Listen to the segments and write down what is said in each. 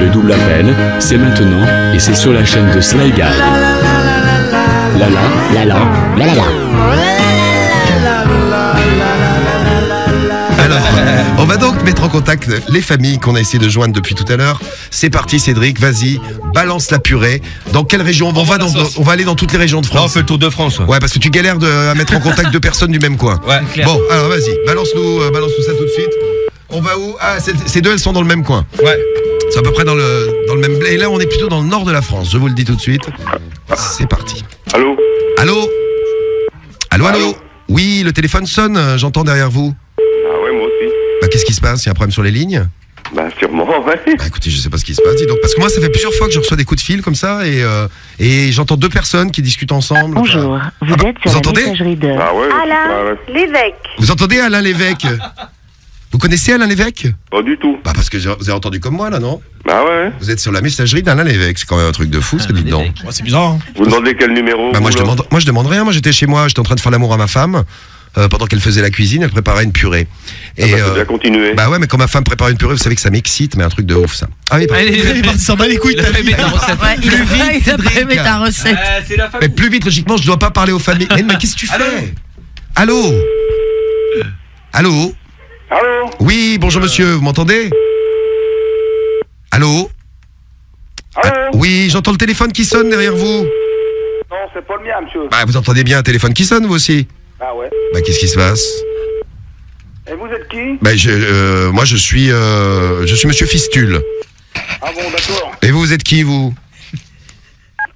Le double appel, c'est maintenant et c'est sur la chaîne de Sly Guy. Lala. Alors, on va donc mettre en contact les familles qu'on a essayé de joindre depuis tout à l'heure. C'est parti Cédric, vas-y, balance la purée. Dans quelle région on va aller dans toutes les régions de France. Là, on fait le tour de France. Ouais, parce que tu galères à mettre en contact deux personnes du même coin. Ouais, clair. Bon, alors vas-y, balance-nous ça tout de suite. On va où? Ah, ces deux, elles sont dans le même coin. Ouais. C'est à peu près dans le même blé. Et là, on est plutôt dans le nord de la France, je vous le dis tout de suite. C'est parti. Allô? Allô? Oui, le téléphone sonne, j'entends derrière vous. Ah ouais, moi aussi. Bah, qu'est-ce qui se passe? Il y a un problème sur les lignes? Bah sûrement, ouais. Bah écoutez, je sais pas ce qui se passe, dis donc. Parce que moi, ça fait plusieurs fois que je reçois des coups de fil comme ça et j'entends deux personnes qui discutent ensemble. Bonjour, vous êtes sur vous la entendez messagerie de... Ah ouais. Alain Lévesque. Vous entendez Alain Lévesque? Vous connaissez Alain Lévesque? Pas du tout. Bah parce que vous avez entendu comme moi là, non? Bah ouais. Vous êtes sur la messagerie d'Alain Lévesque, c'est quand même un truc de fou, ça, dites donc. Ouais, c'est bizarre. Hein. Vous demandez quel numéro? Bah moi vous, je demande rien, moi j'étais chez moi, j'étais en train de faire l'amour à ma femme. Pendant qu'elle faisait la cuisine, elle préparait une purée. Ah bah, faut bien continuer. Bah ouais, mais quand ma femme prépare une purée, vous savez que ça m'excite, mais un truc de ouf ça. Ah oui, Il s'en bat les couilles. Il a pas aimé ta recette. C'est la mais famille. plus vite, logiquement, je dois pas parler aux familles. Mais qu'est-ce que tu fais? Allô? Allô? Oui, bonjour monsieur, vous m'entendez? Allô? Oui, j'entends le téléphone qui sonne derrière vous. Non, c'est pas le mien, monsieur. Bah vous entendez bien un téléphone qui sonne vous aussi? Ah ouais. Bah qu'est-ce qui se passe? Et vous êtes qui? Bah moi je suis monsieur Fistule. Ah bon, d'accord. Et vous êtes qui vous?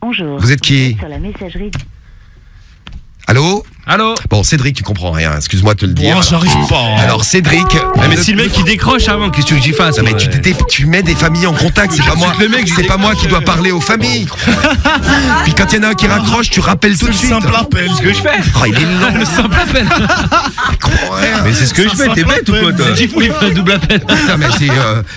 Bonjour, Vous êtes qui? sur la messagerie de... Allô? Allô? Bon, Cédric, tu comprends rien, excuse-moi de te le dire. Bon, j'arrive pas. Alors Cédric, Mais si le mec il décroche avant, qu'est-ce que tu veux que j'y fasse? non, mais tu mets des familles en contact, c'est pas moi. Le mec, C'est pas moi qui dois parler aux familles. Puis quand il y en a un qui raccroche, tu rappelles tout de suite. Simple appel. C'est ce que je fais. Oh, il est lent. Le simple appel. Il comprend rien. Mais c'est ce que je fais, t'es bête ou quoi toi? Il faut faire un double appel. Putain, mais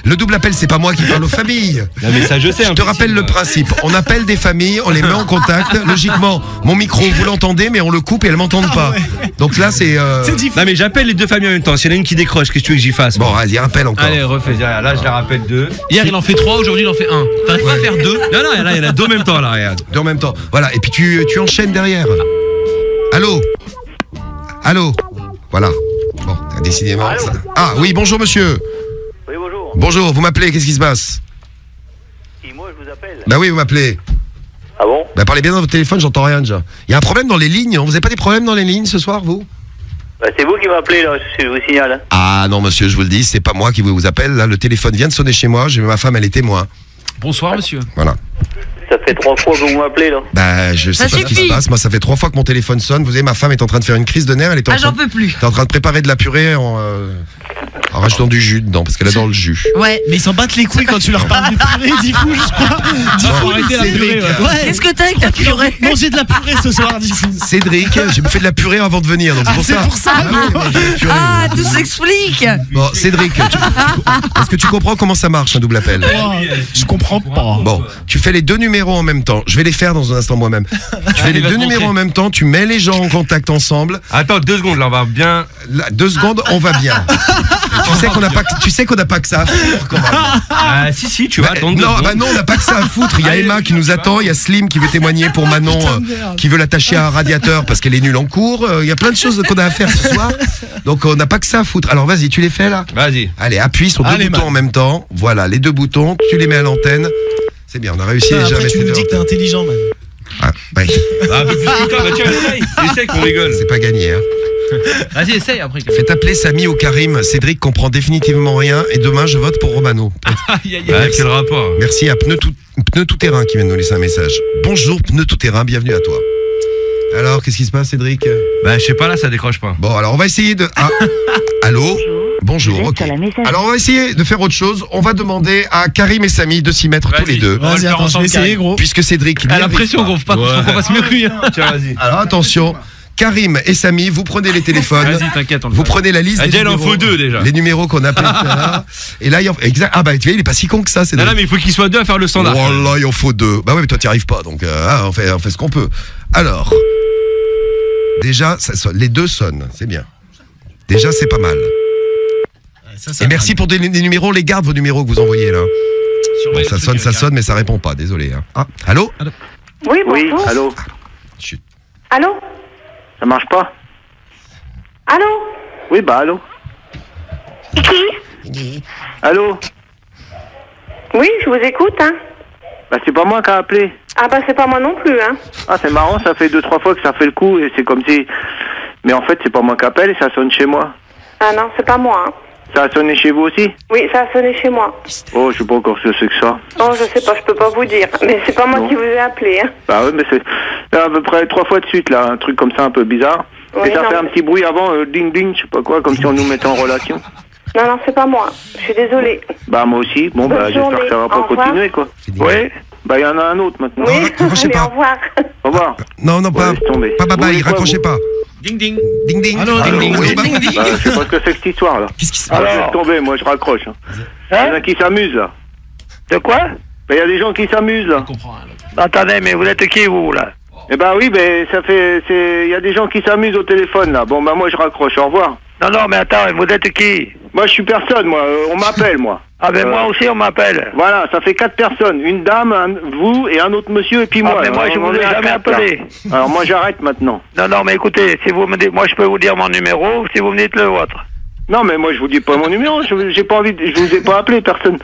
le double appel, c'est pas moi qui parle aux familles. Non mais ça je sais. Je te rappelle le principe. On appelle des familles, on les met en contact. Logiquement, mon micro, vous l'entendez, mais on le coupe et elles m'entendent pas. Donc là, c'est. Non mais j'appelle les deux familles en même temps. S'il y en a une qui décroche, qu'est-ce que tu veux que j'y fasse? Bon, vas-y, rappelle encore. Allez, refais. Là, je la rappelle deux. Hier il en fait 3, aujourd'hui il en fait 1. T'arrives pas à faire 2? Non, là, il y en a deux en même temps, là, regarde. Deux en même temps. Voilà, et puis tu enchaînes derrière. Allô? Voilà. Bon, décidément. Ça... Ah oui, bonjour monsieur. Oui, bonjour. Bonjour, vous m'appelez, qu'est-ce qui se passe? Et moi, je vous appelle. Bah oui, vous m'appelez. Ah bon? Bah parlez bien dans votre téléphone, j'entends rien déjà. Il y a un problème dans les lignes, vous avez pas des problèmes dans les lignes ce soir, vous? Bah c'est vous qui m'appelez, là, je vous signale. Ah non monsieur, je vous le dis, c'est pas moi qui vous appelle, là le téléphone vient de sonner chez moi, j'ai ma femme, elle est témoin. Bonsoir monsieur. Voilà. Ça fait 3 fois que vous m'appelez, là. Bah je sais Ça pas ce qui se suffit. passe, moi ça fait 3 fois que mon téléphone sonne, vous savez ma femme est en train de faire une crise de nerfs, elle est Ah, j'en peux plus. en train de préparer de la purée en rajoutant du jus dedans, parce qu'elle adore le jus. Ouais. Mais ils s'en battent les couilles quand tu leur parles de purée, Diffou, je crois. Diffou, arrêtez la purée. Ouais. Qu'est-ce que t'as avec ta purée? Mangez de la purée ce soir, Diffou. Cédric, j'ai fait de la purée avant de venir, donc c'est pour c'est ça. pour ça. Ah oui, moi, j'ai de la purée. Ah, tout s'explique. Bon, Cédric, est-ce que tu comprends comment ça marche un double appel? Je comprends pas. Bon, tu fais les deux numéros en même temps. Je vais les faire dans un instant moi-même. Tu fais les deux numéros en même temps, tu mets les gens en contact ensemble. Attends, 2 secondes, là, on va bien. Là, 2 secondes, on va bien. Et tu sais qu'on n'a pas que ça à foutre, quand même. Ah, si, tu vas attendre. Non, bah non, on n'a pas que ça à foutre. Il y a Emma qui nous attend, il y a Slim qui veut témoigner pour Manon, qui veut l'attacher à un radiateur parce qu'elle est nulle en cours. Il y a plein de choses qu'on a à faire ce soir. Donc on n'a pas que ça à foutre. Alors vas-y, tu les fais là? Vas-y. Allez, appuie sur 2 boutons en même temps. Voilà, les 2 boutons, tu les mets à l'antenne. C'est bien, on a réussi déjà à Après, mettre tu les nous deux dis que t'es antennes. intelligent, man. Ah, ouais. Un peu plus que toi, bah tiens, essaye qu'on rigole. C'est pas gagné, hein. Vas-y, essaye après. Faites appeler Samy ou Karim. Cédric comprend définitivement rien et demain je vote pour Romano. Quel rapport? Merci à Pneu Tout Terrain qui vient de nous laisser un message. Bonjour Pneu Tout Terrain, bienvenue à toi. Alors, qu'est-ce qui se passe, Cédric? Bah, je sais pas, là, ça décroche pas. Bon, alors on va essayer de... Ah, allô? Bonjour, Vous êtes ok. sur la messagerie. Alors on va essayer de faire autre chose. On va demander à Karim et Samy de s'y mettre tous les deux. Vas-y, attends, je vais essayer, gros. Puisque Cédric... Elle a l'impression qu'on fasse mieux que lui. Tiens, vas-y. Alors attention, Karim et Samy, vous prenez les téléphones. Vas-y, t'inquiète, on le Vous fait. prenez la liste des Déjà, il en numéros, faut 2 déjà. les numéros qu'on a appelés tout à l'heure. Et là, exact. Ah bah tu vois, il est pas si con que ça, Non, mais il faut qu'il soit 2 à faire le standard. Oh là, il en faut 2. Bah ouais, mais toi t'y arrives pas, donc on fait ce qu'on peut. Alors, déjà, ça sonne. Les 2 sonnent, c'est bien. Déjà, c'est pas mal. Et merci pour des numéros, les garde vos numéros que vous envoyez là. Bon, ça sonne, mais ça répond pas, désolé. Hein. Ah, allô? Oui, Oui, bonjour. allô? Chut. Allô? Ça marche pas? Allô? Oui, bah allô? Qui? Allô? Oui, je vous écoute, hein. Bah c'est pas moi qui a appelé. Ah bah c'est pas moi non plus, hein. Ah c'est marrant, ça fait 2-3 fois que ça fait le coup et c'est comme si... Mais en fait c'est pas moi qui appelle et ça sonne chez moi. Ah non, c'est pas moi, hein. Ça a sonné chez vous aussi? Oui, ça a sonné chez moi. Oh, je sais pas encore ce que c'est que ça. Oh, je sais pas, je peux pas vous dire. Mais c'est pas moi Non. qui vous ai appelé, hein. Bah ouais, mais c'est à peu près 3 fois de suite là, un truc comme ça un peu bizarre. Oui, et ça non, fait un mais- petit bruit avant, ding ding, je sais pas quoi, comme si on nous mettait en relation. Non, non, c'est pas moi. Je suis désolée. Bah moi aussi, bon bah Bonne j'espère que ça va journée. pas Au revoir. continuer quoi. Ouais, bah il y en a un autre maintenant. Oui, raccrochez allez, pas. au revoir. Au revoir. Non, pas, laisse tomber. pas Vous bye, voulez quoi, raccrochez vous pas. Ding ding. Ding ding. Allô, ding, ding, oui, ding, bah, ding, ding. Bah, je sais pas ce que c'est que cette histoire là. Qu'est-ce qui se Ah, passe? laisse tomber, moi je raccroche. Il y en a qui s'amusent là. De quoi? Bah il y a des gens qui s'amusent là. Je comprends rien. Attendez, mais vous êtes qui, vous, là? Eh bah oui, ben ça fait, il y a des gens qui s'amusent au téléphone là. Bon bah moi je raccroche, au revoir. Non, non, mais attends, vous êtes qui? Moi je suis personne, moi, on m'appelle moi. Ah, ben moi aussi, on m'appelle. Voilà, ça fait 4 personnes, une dame, vous et un autre monsieur et puis moi. Ah, mais moi, Alors, je on vous ai est à jamais 4, là. appelé. Alors moi j'arrête maintenant. Non, non, mais écoutez, si vous me dites, moi, je peux vous dire mon numéro, si vous me dites le vôtre. Non mais moi je vous dis pas mon numéro, j'ai pas envie, je vous ai pas appelé personne.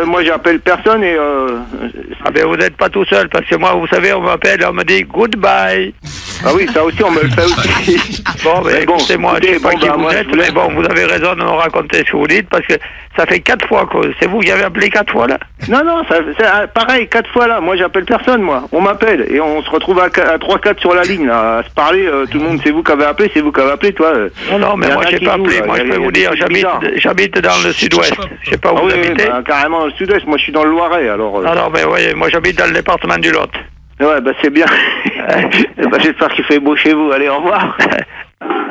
Moi j'appelle personne et Ah, ben vous n'êtes pas tout seul, parce que moi, vous savez, on m'appelle, on me dit goodbye. ah oui ça aussi on me le fait aussi. Bon, ben Mais bon, écoutez, moi, je sais écoutez, pas bon, qui bah, vous moi, êtes, je vous laisse. mais bon, vous avez raison de me raconter ce que vous dites, parce que ça fait 4 fois que c'est vous qui avez appelé 4 fois, là. Non non, c'est pareil 4 fois là. Moi j'appelle personne moi. On m'appelle et on se retrouve à 3-4 sur la ligne là, à se parler. Tout le monde c'est vous qui avez appelé, c'est vous qui avez appelé toi. Non, non, mais Il y en moi, a j'ai qui pas jouent, appelé. là. Moi, Il y je a- peux il y a vous des dire, trucs bizarres. j'habite dans le sud-ouest. Je sais pas où Ah vous oui, oui, habitez. bah, carrément dans le sud-est. Moi je suis dans le Loiret alors. Non, non, mais voyez, moi, j'habite dans le département du Lot. Ouais bah c'est bien. Bah, j'espère qu'il fait beau chez vous. Allez au revoir.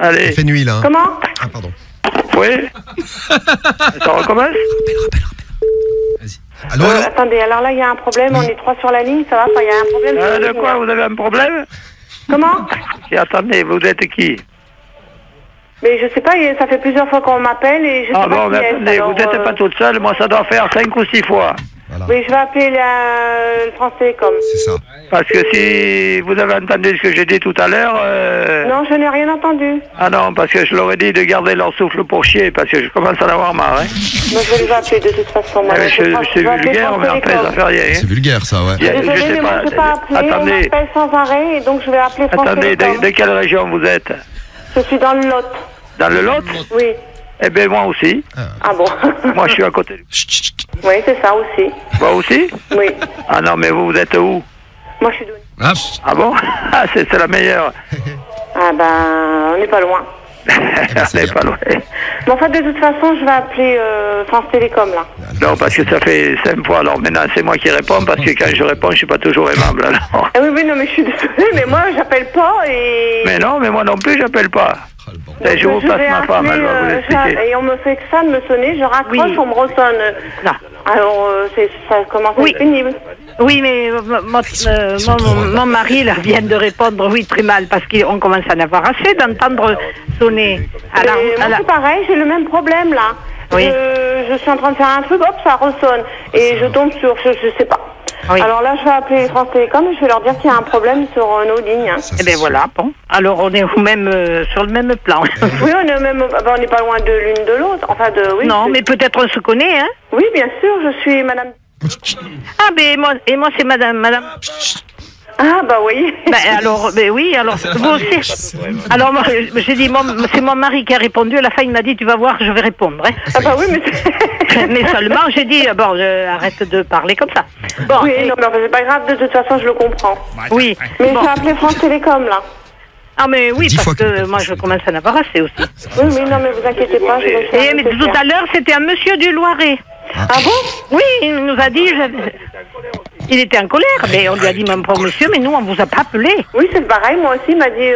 Allez, Il fait nuit là. Hein. Comment? Ah, pardon. oui. Ça recommence? Allô, allô? Attendez, alors là, il y a un problème. On est 3 sur la ligne, ça va pas? Il y a un problème. sur la De ligne, quoi? là. Vous avez un problème? Comment? Et attendez, vous êtes qui? Mais je sais pas, ça fait plusieurs fois qu'on m'appelle et je sais Ah pas bon, qui mais est. attendez, Alors, vous n'êtes pas toute seule. Moi, ça doit faire 5 ou 6 fois. Voilà. Oui, je vais appeler le France Télécom. C'est ça. Parce que si vous avez entendu ce que j'ai dit tout à l'heure... Non, je n'ai rien entendu. Ah non, parce que je leur ai dit de garder leur souffle pour chier, parce que je commence à en avoir marre. Hein. Moi, je vais les appeler de toute façon. Moi, C'est je vais appeler vulgaire, France mais après, Télécom. ça fait rien. C'est vulgaire ça, ouais. Je Désolée, sais mais moi, je ne sais pas appeler. On Attendez, m'appelle sans arrêt et donc je vais appeler France attendez, Télécom. de quelle région vous êtes? Je suis dans le Lot. Dans le Lot? Oui. Eh bien, moi aussi. Ah bon? Moi, je suis à côté. Chut, chut, chut. Oui, c'est ça aussi. Moi aussi? Oui. Ah non, mais vous êtes où? Moi, je suis de... Ah, Ah bon? Ah, c'est la meilleure. Ah ben, on n'est pas loin. On n'est pas loin. Mais en fait, de toute façon, je vais appeler France Télécom, là. Non, parce que ça fait 5 fois. Alors maintenant, c'est moi qui réponds, parce que quand je réponds, je suis pas toujours aimable. Alors. Ah oui, oui, non, mais je suis désolée, mais moi, j'appelle pas et... Mais non, mais moi non plus, j'appelle pas. oh, le bordel. Et je vous passe vais ma femme, appeler, elle va vous expliquer. et on me fait que ça de me sonner, je raccroche, Oui. on me ressonne. Non. Alors, ça commence à Oui. être pénible. Oui, mais mon mari là, vient de répondre oui très mal parce qu'on commence à en avoir assez d'entendre sonner. Alors, Et moi, c'est pareil, j'ai le même problème, là. Oui. Je suis en train de faire un truc, hop, ça ressonne. Et je tombe sur, je sais pas. Oui. Alors là, je vais appeler France Télécom et je vais leur dire qu'il y a un problème sur nos lignes. Hein. Ça, eh c'est bien sûr. voilà, bon. Alors on est au même, sur le même plan. Oui, on est même, on n'est pas loin de l'une de l'autre. Enfin, oui. Non, mais peut-être on se connaît, hein. Oui, bien sûr, je suis Madame. Ah, ben moi c'est madame. Ah, bah oui. Ben alors, ben oui, alors vous aussi. Alors moi, j'ai dit, c'est mon mari qui a répondu. À la fin, il m'a dit, tu vas voir, je vais répondre. Hein. Ah, bah oui, mais Mais seulement, j'ai dit, bon, arrête de parler comme ça. Bon, oui, non, mais enfin, c'est pas grave, de toute façon, je le comprends. oui. Mais Bon. je vais appeler France Télécom, là. Ah, mais oui, 10 parce fois qu'il que moi, je commence à en avoir assez aussi. Oui, oui, non, mais vous inquiétez pas, je vais faire. Et mais tout à l'heure, c'était un monsieur du Loiret. Ah bon? Oui, il nous a dit, il était en colère. Mais on lui a dit, mon pauvre monsieur, mais nous, on vous a pas appelé. Oui, c'est pareil, moi aussi, il m'a dit,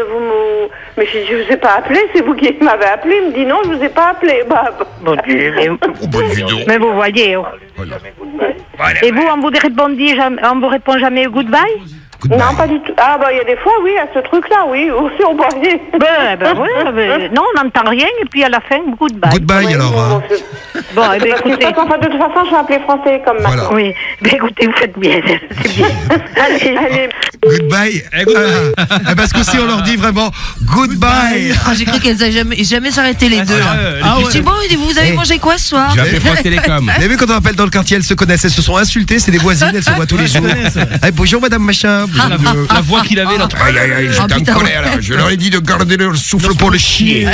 mais je vous ai pas appelé, c'est vous qui m'avez appelé. Il me dit, non, je vous ai pas appelé. Bah, Bon, Oh, bonne vidéo. mais vous voyez. Oh. Voilà. Et vous, on vous répond jamais goodbye? Goodbye. Non, pas du tout. Ah, bah, il y a des fois, oui, à ce truc-là, oui. Aussi, on peut aller. Non, on n'entend rien et puis à la fin, goodbye. Goodbye, Oui, alors. bon, Hein. Bon, eh ben, de toute écoutez. façon, je vais appeler français comme Voilà. maintenant. Oui, mais écoutez, vous faites bien, c'est bien. Allez. Goodbye. Parce qu'aussi, on leur dit vraiment goodbye. Ah, j'ai cru qu'elles n'allaient jamais s'arrêter les deux. C'est bon, vous avez mangé quoi ce soir? J'ai appelé France Télécom. Vous avez vu quand on appelle dans le quartier, elles se connaissent, elles se sont insultées, c'est des voisines, elles se voient tous les jours. Allez, bonjour madame machin. La voix qu'il avait là. Aïe aïe aïe, j'étais en colère là. Je leur ai dit de garder leur souffle pour le chier.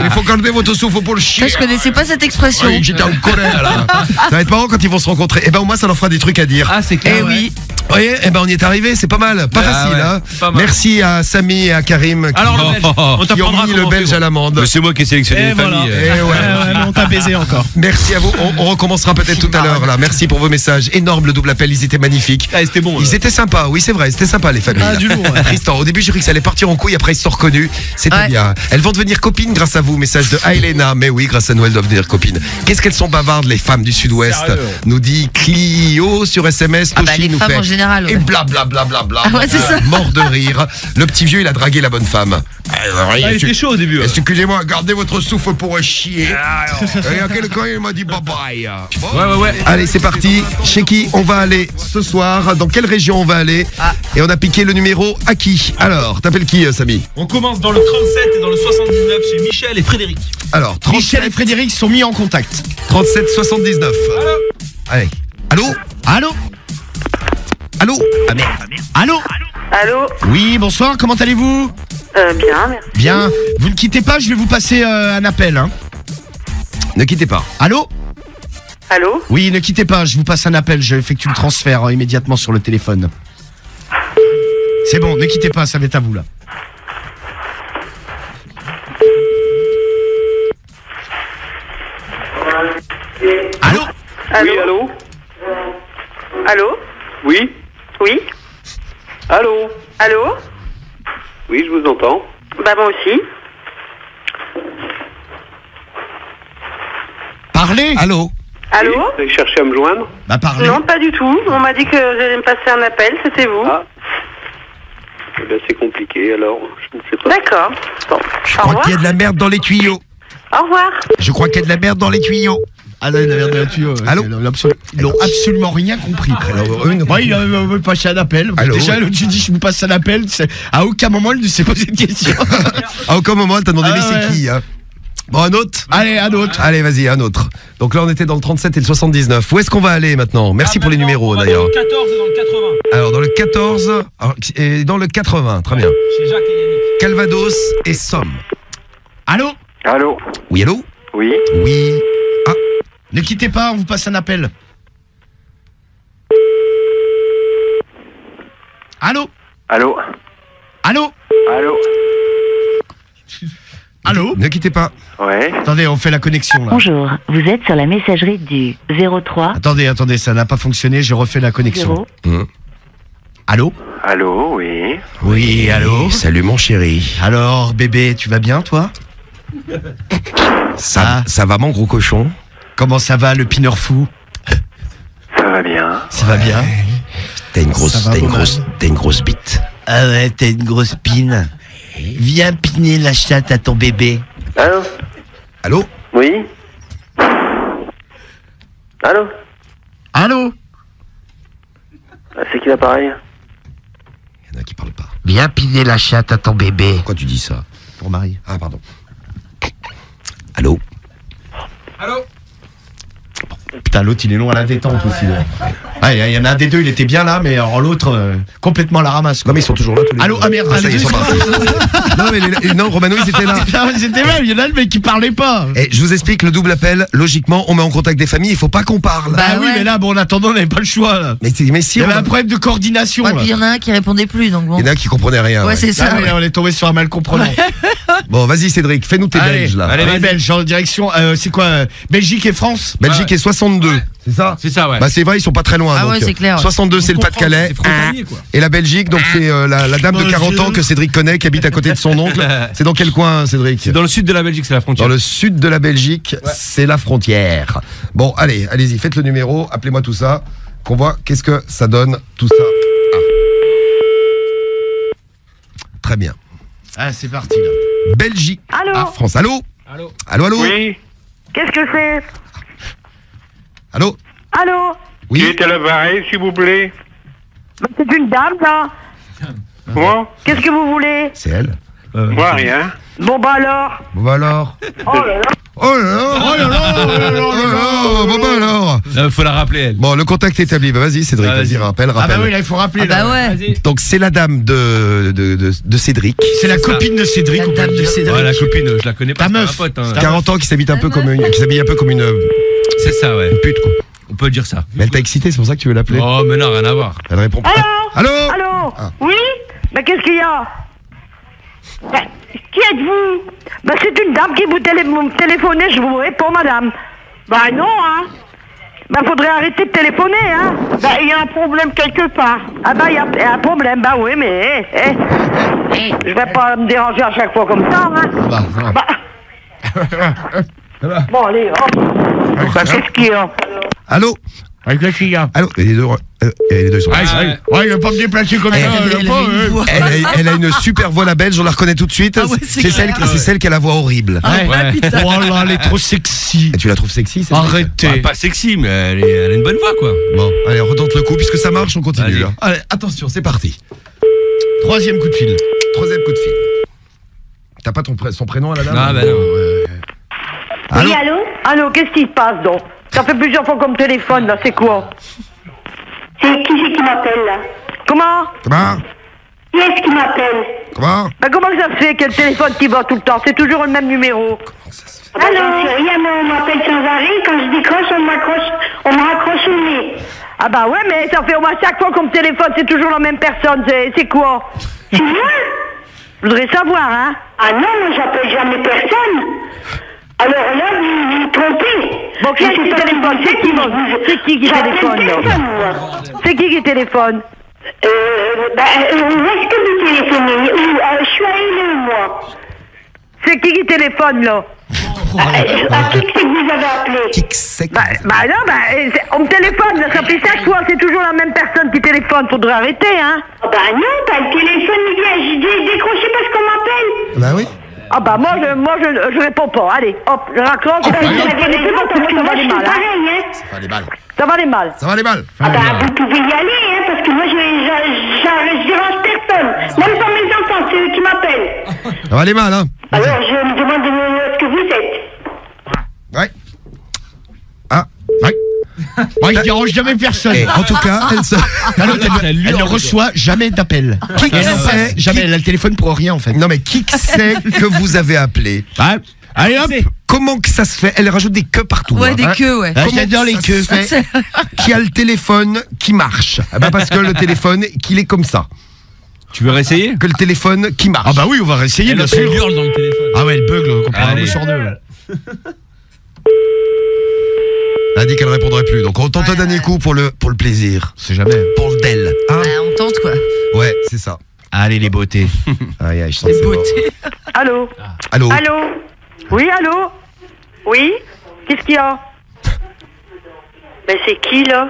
Il faut garder votre souffle pour le chier. Je connaissais pas cette expression. Oui, j'étais en colère là. Ça va être marrant quand ils vont se rencontrer. Et ben au moins ça leur fera des trucs à dire. Ah, c'est clair. Eh oui. Vous voyez, eh ben on y est arrivé, c'est pas mal, pas facile, ouais, hein. pas mal. Merci à Samy et à Karim qui, Alors, le belge, on qui ont t'apprendra mis comment le on belge fait, à l'amende. Mais c'est moi qui ai sélectionné Et les voilà. familles. Eh ouais. Mais on t'a baisé encore. Merci à vous, on recommencera peut-être tout à l'heure là. Merci pour vos messages, énorme le double appel, ils étaient magnifiques. Ah, c'était bon. Ils étaient sympas, oui c'est vrai, c'était sympa les familles. Ah, là. du lourd, ouais. Tristan, au début j'ai cru que ça allait partir en couille, après ils se sont reconnus, c'était Ouais. bien. Elles vont devenir copines grâce à vous, message de Ailena, mais oui grâce à nous elles doivent devenir copines. Qu'est-ce qu'elles sont bavardes les femmes du sud-ouest, nous dit Clio sur SMS, Ah bah, Toshi les nous femmes fait. en général, ouais. Et blablabla, Ah ouais, c'est ça. mort de rire. Le petit vieux il a dragué la bonne femme. Ah, il était chaud au début. Excusez-moi, gardez votre souffle pour chier. Il y a quelqu'un, il m'a dit bye bye. Bon. Ouais. Allez, c'est parti. Chez qui on va aller ce soir? Dans quelle région on va aller? Et on a piqué le numéro à qui? Alors, t'appelles qui, Samy? On commence dans le 37 et dans le 79 chez Michel et Frédéric. Alors, 37, Michel et Frédéric sont mis en contact. 37 79. Allez. Allô? Allô? Allô? Ah merde. Allô? Allô? Oui, bonsoir, comment allez-vous? Bien, merci. Bien. Vous ne quittez pas, je vais vous passer un appel. Hein. Ne quittez pas. Allô? Allô? Oui, ne quittez pas, je vous passe un appel, je effectue le transfert immédiatement sur le téléphone. C'est bon, ne quittez pas, ça va être à vous là. Allô? Allô? Oui, allô? Allô? Oui? Oui? Allô? Allô? Oui, je vous entends. Bah, moi aussi. Parlez? Allô? Allô? Oui, vous avez cherché à me joindre? Bah parlez. Non, pas du tout. On m'a dit que j'allais me passer un appel, c'était vous. Ah. Eh bien, c'est compliqué, alors, je ne sais pas. D'accord. Bon. Je Au crois revoir. qu'il y a de la merde dans les tuyaux. Au revoir. Je crois qu'il y a de la merde dans les tuyaux. Ah non, il a l'air de la tuyau. Allô? Ils n'ont absolument rien compris. Alors, eux, ne- Moi, il a passé un appel. Allô? Déjà, l'autre, je dis, je vous passe un appel. À aucun moment, il ne s'est posé de question. À aucun moment, elle t'a demandé Ah mais c'est ouais. qui, hein? Bon, un autre? Allez, un autre. Allez, vas-y, un autre. Donc là, on était dans le 37 et le 79. Où est-ce qu'on va aller maintenant? Merci pour les numéros, d'ailleurs. Dans le 14 et dans le 80. Alors, dans le 14 et dans le 80, très bien. Chez Jacques et Yannick. Calvados et Somme. Allô? Allô? Oui, allô? Oui? Oui. Ah, Ne quittez pas, on vous passe un appel. Allô? Allô? Allô? Allô? Allô? ne quittez pas. Ouais? Attendez, on fait la connexion là. Bonjour, vous êtes sur la messagerie du 03 Attendez, ça n'a pas fonctionné, je refais la connexion. 0. Allô? Allô? Oui? Oui, allô? Salut, mon chéri. Alors, bébé, tu vas bien, toi? Ça va, mon gros cochon? Comment ça va, le pineur fou? Ça va bien? Ça va bien? T'as une grosse, Ça va, t'as une grosse bite. Ah ouais, t'as une grosse pine. Viens piner la chatte à ton bébé. Allô? Allô? Oui? Allô? Allô? C'est qui l'appareil? Il y en a qui parlent pas. Viens piner la chatte à ton bébé. Pourquoi tu dis ça? Pour Marie. Ah, pardon. Allô? Allô? Putain, l'autre, il est long à la détente aussi. Ah, il y en a un des deux, il était bien là, mais alors l'autre, complètement la ramasse. Quoi. Non, mais ils sont toujours là tous les Allô? deux. Ah merde, ça y est, les ils sont deux, partis. Non, mais non, Romano, ils étaient là. Non, mais c'était même, il y en a le mec qui parlait pas. Et je vous explique le double appel. Logiquement, on met en contact des familles. Il faut pas qu'on parle. Bah oui, ouais. mais là, bon, en attendant, on n'avait pas le choix. Là. Mais si, Il y on avait a- un problème de coordination. Ouais, là. puis il y en a un qui répondait plus, donc bon. il y en a qui comprenaient rien. Ouais, c'est ça. Ah oui, ouais. on est tombé sur un mal comprenant. Bon, vas-y, Cédric, fais-nous tes Allez, Belges là. allez, Belges, en direction. C'est quoi Belgique et France? Belgique est 62. C'est ça? C'est ça, ouais. Bah c'est vrai, ils sont pas très loin. Ah donc, ouais, c'est clair, ouais. 62 c'est le Pas-de-Calais. C'est frontalier, quoi. Et la Belgique, donc c'est la dame de 40 ans que Cédric connaît, qui habite à côté de son oncle. C'est dans quel coin, Cédric? C'est dans le sud de la Belgique, c'est la frontière. Dans le sud de la Belgique, c'est la frontière. Bon, allez-y, faites le numéro, appelez-moi tout ça, qu'on voit qu'est-ce que ça donne, tout ça. Très bien. Ah, c'est parti là. Belgique. Allô. Ah, France. Allô. Allô. Allô, allô. Oui. Qu'est-ce que c'est? Allô. Allô. Oui. Qui est à l'appareil, s'il vous plaît? C'est une dame, ça. Moi? Qu'est-ce que vous voulez? C'est elle. Moi, rien. Bon, bah alors. Bon bah alors. Oh là là. Oh là là. Oh là là. Oh là là. Bon bah alors. Il faut la rappeler, elle. Bon, le contact est établi. Bah, vas-y, Cédric. Ah, Vas-y, vas-y. rappelle. Ah bah oui, là il faut rappeler. Ah bah ouais. Donc c'est la dame de Cédric. C'est la copine de Cédric. La on peut dame le de dire. Cédric. Ouais, la copine, je la connais pas. Ta c'est meuf. ma pote, hein. 40 ans qui s'habille un peu comme une C'est ça, ouais. pute quoi. On peut dire ça. Mais elle t'a excité, c'est pour ça que tu veux l'appeler. Oh, mais non, rien à voir. Elle répond pas. Allô. Allô. Allô. Ah. Oui. Bah qu'est-ce qu'il y a? Bah, qui êtes-vous? Bah c'est une dame qui vous téléphonez, je vous réponds, madame. Bah non, hein. Bah faudrait arrêter de téléphoner, hein. Bah il y a un problème quelque part. Ah bah il y a un problème, bah oui, mais je vais pas me déranger à chaque fois comme ça, hein. Bah. Bon allez, hop. Bah qu'est-ce qu'il y a? Allô. Avec la fille. Allô. Et les deux sont. Ouais, il va pas me déplacer comme ça. Elle a une super voix, la belge, on la reconnaît tout de suite. Ah ouais, c'est c'est celle qui a la voix horrible. Ouais. Oh là, elle est trop sexy. Et tu la trouves sexy, c'est Arrêtez. Ouais, pas sexy, mais elle a une bonne voix, quoi. Bon, allez, on retente le coup, puisque ça marche, on continue. Allez. Là. Allez, attention, c'est parti. Troisième coup de fil. Troisième coup de fil. T'as pas son prénom à la dame? Ah, bah non. Allô. Oui, allô? Allô, qu'est-ce qui se passe donc? Ça fait plusieurs fois comme téléphone là, c'est quoi? C'est qui m'appelle là? Comment? Comment? Qui est-ce qui m'appelle? Comment? Bah comment ça se fait qu'il y a le téléphone qui va tout le temps? C'est toujours le même numéro. Ah non, c'est rien, mais on m'appelle sans arrêt. Quand je décroche, on me raccroche au nez. Ah bah ouais, mais ça fait au moins chaque fois qu'on me téléphone, c'est toujours la même personne. C'est quoi? C'est moi? Je voudrais savoir, hein? Ah non, moi j'appelle jamais personne. Alors là, vous vous trompez. Bon, qui est-ce qui téléphone? C'est qui téléphone, là? C'est qui téléphone? Où est-ce que vous téléphonez? Je suis à Hélène, moi. C'est qui téléphone, là? À qui c'est que vous avez appelé? Bah non, on me téléphone, là, ça fait chaque fois, c'est toujours la même personne qui téléphone, faudrait arrêter, hein? Ah bah non, le téléphone, il vient, j'ai décroché parce qu'on m'appelle. Bah oui. Ah bah moi je réponds pas, allez, hop, je raccroche, ça va aller mal, hein? Ça va aller mal. Ça va aller mal. Ça va aller mal. Ah bah vous pouvez y aller, hein, parce que moi je dérange personne. Même pas mes enfants, c'est eux qui m'appellent. Ça va aller mal, hein. Alors je me demande où est-ce que vous êtes. Ouais. Ah, ouais. Ouais, il dérange jamais personne. En tout cas, Elle ne reçoit jamais d'appel. Qui sait Jamais, elle a le téléphone pour rien en fait. Non mais qui sait que vous avez appelé? Allez hop. Comment que ça se fait? Elle rajoute des queues partout. Ouais, des queues, ouais. Comment J'adore les ça queues. se fait qui a le téléphone qui marche? Ah bah parce que le téléphone, qu'il est comme ça. Tu veux réessayer? Que le téléphone qui marche. Ah bah oui, on va réessayer Elle bien sûr. hurle dans le téléphone. Ah ouais, elle bug complètement Allez. sur deux. Elle a dit qu'elle répondrait plus. Donc on tente un dernier coup pour le plaisir. C'est jamais. Pour le del. Hein? On tente, quoi. Ouais, c'est ça. Allez les beautés. Aïe, aïe, je sens Les que c'est mort. beautés. Allô? Allô? Allô? Oui, allô? Oui? Qu'est-ce qu'il y a? Ben c'est qui là?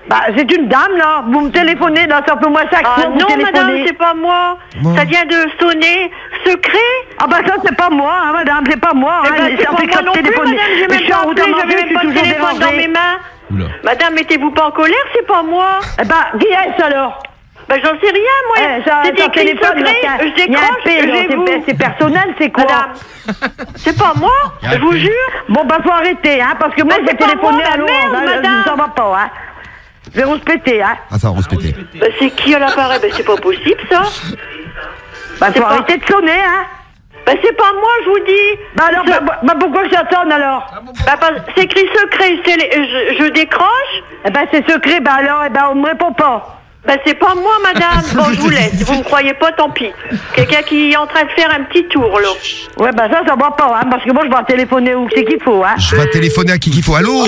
Bah c'est une dame là, vous me téléphonez là, ça fait moins chaque fois que vous Non madame, téléphonez. c'est pas moi. Moi. Ça vient de sonner. Secret? Ah bah ça c'est pas moi, hein, madame, c'est pas moi. Eh ben, c'est pas moi non plus, madame, j'ai même pas appelé, j'avais même pas le téléphone dans mes mains. Oula. Madame, mettez-vous pas en colère, c'est pas moi. Eh bah, qui est-ce alors? Ben j'en sais rien, moi. C'est écrit téléphone, secret, là, je décroche, j'ai vous. c'est personnel, c'est quoi? Madame, c'est pas moi, je vous jure. Bon bah faut arrêter, hein, parce que moi Ben, j'ai c'est pas téléphoné moi, à l'eau, merde, madame. ça va pas, hein. Je vais vous péter, hein. Ah ça va respecter. Ben c'est qui à l'appareil? Ben c'est pas possible ça. Bah C'est faut pas- arrêter de sonner, hein. Ben c'est pas moi, je vous dis. Bah alors, bah pourquoi j'attends alors? Ben, c'est écrit secret, je décroche. Eh ben c'est secret, bah alors, eh ben on me répond pas. Ben c'est pas moi, madame. Bon, je vous laisse. Vous me croyez pas, tant pis. Quelqu'un qui est en train de faire un petit tour, là. Ouais, bah ça va pas, hein, parce que moi je vais téléphoner où c'est qu'il faut, hein. Je vais téléphoner à qui qu'il faut. Allô?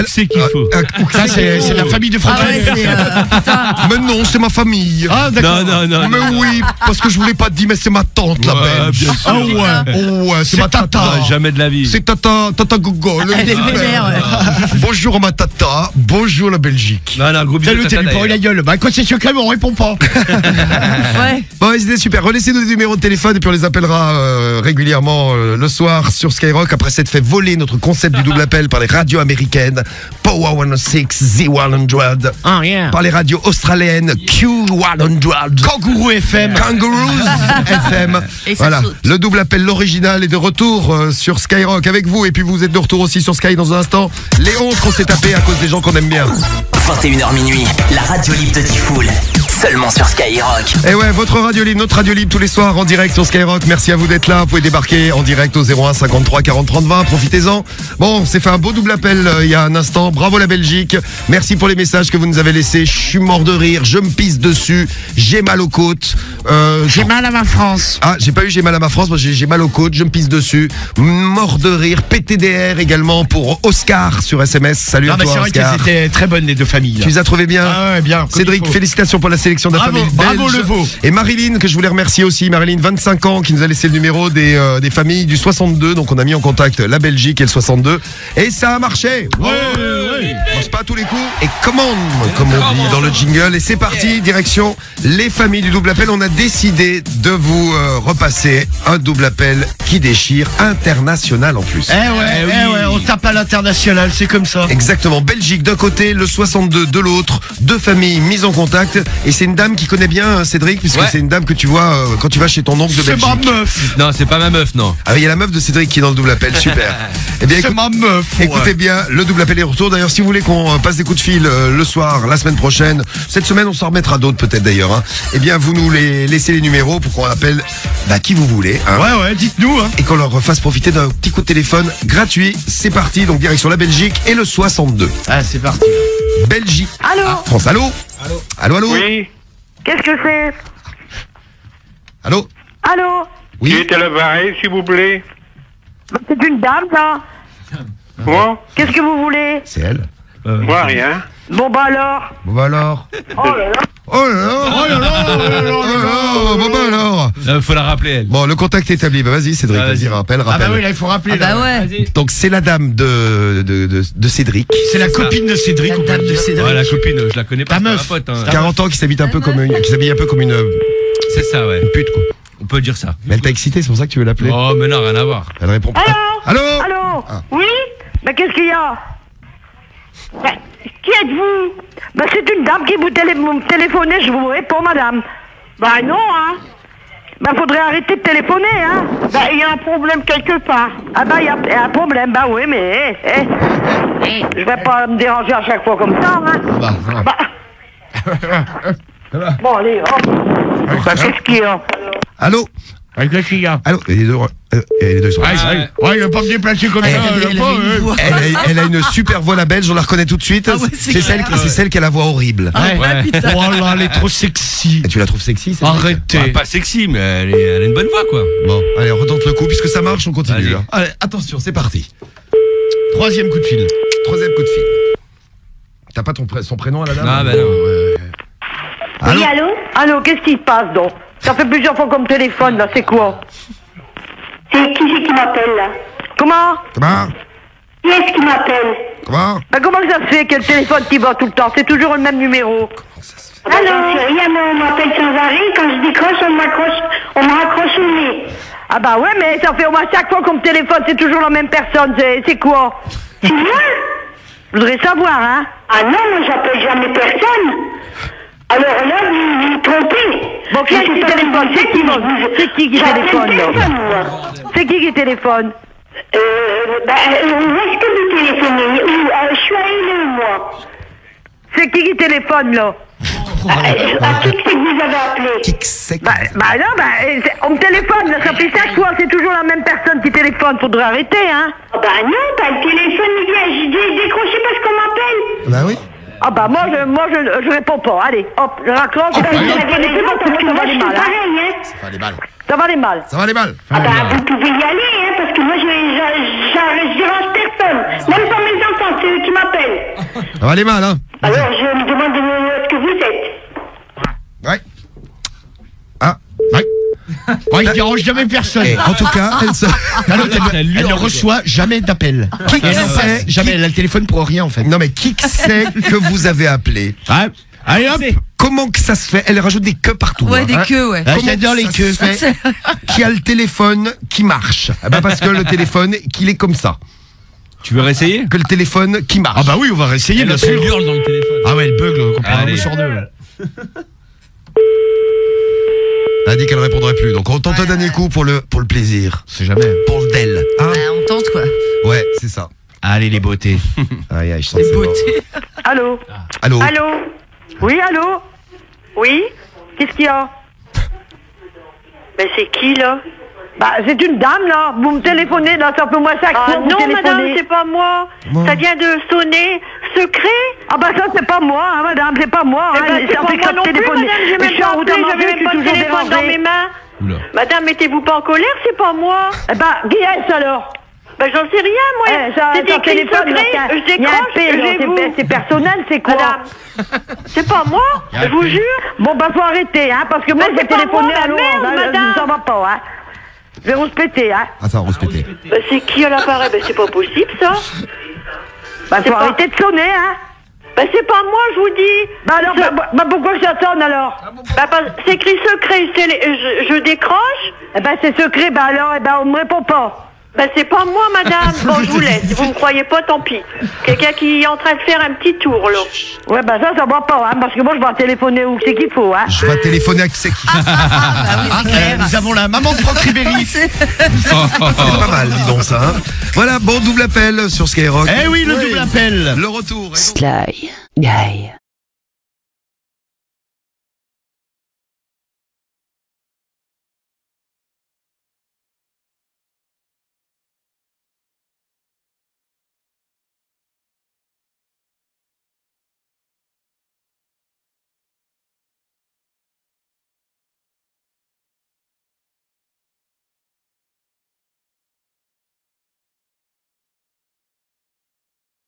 C'est qu'il faut. Ça c'est la famille de Ah Franck. ouais, c'est. Putain. Mais non, c'est ma famille. Ah d'accord. Non. Mais oui, parce que je vous l'ai pas dit, mais c'est ma tante la Ouais, belge. bien sûr. Ah ouais. Oh ouais, c'est ma tata. Jamais de la vie. C'est tata Gogo. Elle est vénère, ouais. Bonjour ma tata, bonjour la Belgique. Non, gros bisous. Salut, t'as tata, lui pour la d'ailleurs. gueule. Bah continue. c'est secret, mais on répond pas. Ouais. Bon, c'était super. Relaissez nos numéros de téléphone et puis on les appellera régulièrement le soir sur Skyrock après s'être fait voler notre concept du double appel par les radios américaines Power 106, Z100, par les radios australiennes Q100, Kangourou FM, Kangaroos FM. Voilà, le double appel, l'original est de retour sur Skyrock avec vous et puis vous êtes de retour aussi sur Sky dans un instant. Les hontes qu'on s'est tapés à cause des gens qu'on aime bien. 21h minuit, la radio libre de Tifoul, seulement sur Skyrock. Et ouais, votre radio libre, notre radio libre tous les soirs en direct sur Skyrock. Merci à vous d'être là. Vous pouvez débarquer en direct au 01 53 40 30 20. Profitez-en. Bon, on s'est fait un beau double appel il y a un instant. Bravo la Belgique. Merci pour les messages que vous nous avez laissés. Je suis mort de rire. Je me pisse dessus. J'ai mal aux côtes. J'ai mal à ma France. Ah, j'ai pas eu j'ai mal à ma France. Moi, j'ai mal aux côtes. Je me pisse dessus. Mort de rire. PTDR également pour Oscar sur SMS. Salut à toi, c'est vrai Oscar. qu'elles étaient très bonnes les deux familles. Tu les as trouvées bien? Ah ouais, bien. Cédric, félicitations pour la sélection de la famille belge. Bravo le veau. Et Marilyn, que je voulais remercier aussi. Marilyn, 25 ans, qui nous a laissé le numéro des familles du 62. Donc on a mis en contact la Belgique et le 62. Et ça a marché. Ouais. Bon, c'est pas à tous les coups. Et commande, comme on dit dans le jingle. Et c'est parti, direction les familles du double appel. On a décidé de vous repasser un double appel qui déchire, international en plus. On tape à l'international, c'est comme ça. Exactement, Belgique d'un côté, le 62 de l'autre, deux familles mises en contact. Et c'est une dame qui connaît bien Cédric, puisque c'est une dame que tu vois quand tu vas chez ton oncle de Belgique. C'est ma meuf. Non, c'est pas ma meuf, non. Ah oui, il y a la meuf de Cédric qui est dans le double appel, super. Eh bien, c'est ma meuf. Écoutez bien, le double appel est retour. D'ailleurs, si vous voulez qu'on passe des coups de fil le soir, la semaine prochaine, cette semaine on s'en remettra d'autres peut-être d'ailleurs. Hein. Eh bien, vous nous laissez les numéros pour qu'on appelle qui vous voulez. Hein. Ouais, dites-nous. Hein. Et qu'on leur fasse profiter d'un petit coup de téléphone gratuit. C'est parti, donc direction la Belgique et le 62. Ah, c'est parti. Belgique. Allô France, allô. Allô. Oui. Qu'est-ce que c'est? Allô. Allô? Oui. Qui est à l'appareil, s'il vous plaît? C'est une dame, ça? Moi? Qu'est-ce que vous voulez? C'est elle. Moi, rien. Bon, bah alors? Bon bah alors. Oh là là! Oh là là. Bon bah alors. Il faut la rappeler, elle. Bon, le contact est établi. Bah vas-y, Cédric, vas-y, rappelle. Ah bah oui, là, il faut rappeler. Ah bah ouais. Donc c'est la dame de Cédric. C'est la copine de Cédric. La dame de Cédric. Ouais, la copine, je la connais pas. Ta meuf. C'est ma pote, hein. 40 ans qui s'habille un peu comme une C'est ça, ouais. une pute quoi. On peut dire ça. Mais elle t'a excité, c'est pour ça que tu veux l'appeler. Oh, mais non, rien à voir. Elle répond pas. Allô? Allô. Allô? Ah. Oui? Mais qu'est-ce qu'il y a? Qui êtes-vous? C'est une dame qui vous téléphonez, je vous réponds, madame. Non, hein? Faudrait arrêter de téléphoner, hein? Il y a un problème quelque part. Il y a un problème, oui, mais... je vais pas me déranger à chaque fois comme ça, hein? Bon, allez, hop. Qu'est-ce qu'il y a? Allô. Qu'est-ce qu'il y a? Allô. Les deux sont. Il va pas me déplacer comme ça. Elle a une super voix, la belge, on la reconnaît tout de suite. C'est celle qui a la voix horrible. Oh là, elle est trop sexy. Et tu la trouves sexy? Arrêtez. Pas sexy, mais elle a une bonne voix, quoi. Bon, allez, on retente le coup, puisque ça marche, on continue. Allez. Là. Allez, attention, c'est parti. Troisième coup de fil. Troisième coup de fil. T'as pas son prénom à la dame? Ah bah non. Oui, allô? Allô, qu'est-ce qui se passe, donc? Ça fait plusieurs fois qu'on me téléphone, là, c'est quoi? C'est qui m'appelle, là? Comment? Qui est-ce qui m'appelle? Comment Ça se fait? Quel téléphone qui va tout le temps? C'est toujours le même numéro. Allô? Rien, mais on m'appelle sans arrêt. Quand je décroche, on me raccroche au nez. Ouais, mais ça fait au moins chaque fois qu'on me téléphone, c'est toujours la même personne. C'est quoi? C'est moi? Je voudrais savoir, hein? Ah non, moi j'appelle jamais personne. Alors là, vous vous trompez. Bon, qui est-ce qui téléphone? C'est qui téléphone, là? C'est qui téléphone? Où est-ce que vous téléphonez? Je suis à Hélène, moi. C'est qui téléphone, là? À qui c'est que vous avez appelé? On me téléphone, là, ça fait chaque fois, c'est toujours la même personne qui téléphone, faudrait arrêter, hein? Non, le téléphone, il vient, je décroche parce qu'on m'appelle. Bah oui. Moi je réponds pas, allez, hop, je raccroche, ça va aller mal, hein? Ça va aller mal. Vous pouvez y aller, hein, parce que moi je dérange personne, même pas mes enfants, c'est eux qui m'appellent. Ça va aller mal, hein? Alors je me demande de ce que vous êtes. Ouais. Il dérange jamais personne. En tout cas, elle ne reçoit jamais d'appel. Jamais, elle a le téléphone pour rien en fait. Non mais qui c'est que vous avez appelé? Allez hop, comment que ça se fait? Elle rajoute des queues partout. Ouais, des queues, ouais. Comment J'adore les ça queues. se fait qui a le téléphone qui marche? Eh ben parce que le téléphone, qu'il est comme ça. Tu veux réessayer? Que le téléphone qui marche. Ah bah oui, on va réessayer, bien sûr. Elle hurle dans le téléphone. Ah ouais, elle bug, complètement. Allez. Sur deux. Elle a dit qu'elle répondrait plus. Donc on tente un dernier coup pour le plaisir. C'est jamais. Pour le d'elle. Hein? On tente, quoi. Ouais, c'est ça. Allez, les beautés. Aïe, aïe, je sens que Les c'est mort. beautés. Allô? Allô? Allô? Oui, allô? Oui? Qu'est-ce qu'il y a? Mais c'est qui, là? Bah, c'est une dame, là. Vous me téléphonez, là, ça fait moi ça. Ah non, madame, c'est pas moi. Ça vient de sonner. Secret? Ah bah ça, c'est pas moi, hein, madame, c'est pas moi. Eh ben, c'est pas moi non plus, madame, j'ai même pas appelé, j'avais même pas le téléphone dans mes mains. Oula. Madame, mettez-vous pas en colère, c'est pas moi. Eh bah, qui est-ce alors? Ben, j'en sais rien, moi. C'est écrit secret, je décroche, c'est personnel, c'est quoi? Madame, c'est pas moi, je vous jure. Bon, bah, faut arrêter, hein, parce que moi, Mais j'ai c'est pas téléphoné moi, à la Laurent, merde, madame. ça va pas, hein. Je vais vous péter, hein. Ah, ça va respecter. Ben, c'est qui à l'appareil? Ben, c'est pas possible, ça. Bah, faut arrêter de sonner, hein. Ben, c'est pas moi, je vous dis. Bah, alors, bah, pourquoi ça sonne, alors? Bah, c'est écrit secret, je décroche. Eh ben, c'est secret, bah, alors, eh ben, on me répond pas. Ben, c'est pas moi, madame. Bon, je vous laisse. Si vous me croyez pas, tant pis. Quelqu'un qui est en train de faire un petit tour, là. Ouais, bah, ça va pas, hein, parce que moi, je vais téléphoner où c'est qu'il faut, hein. Je vais téléphoner à c'est qui? Nous avons la maman de Franck Ribéry. C'est pas mal, dis donc ça. Hein. Voilà, bon double appel sur Skyrock. Eh oui, le double appel. Le retour. Sly Guy.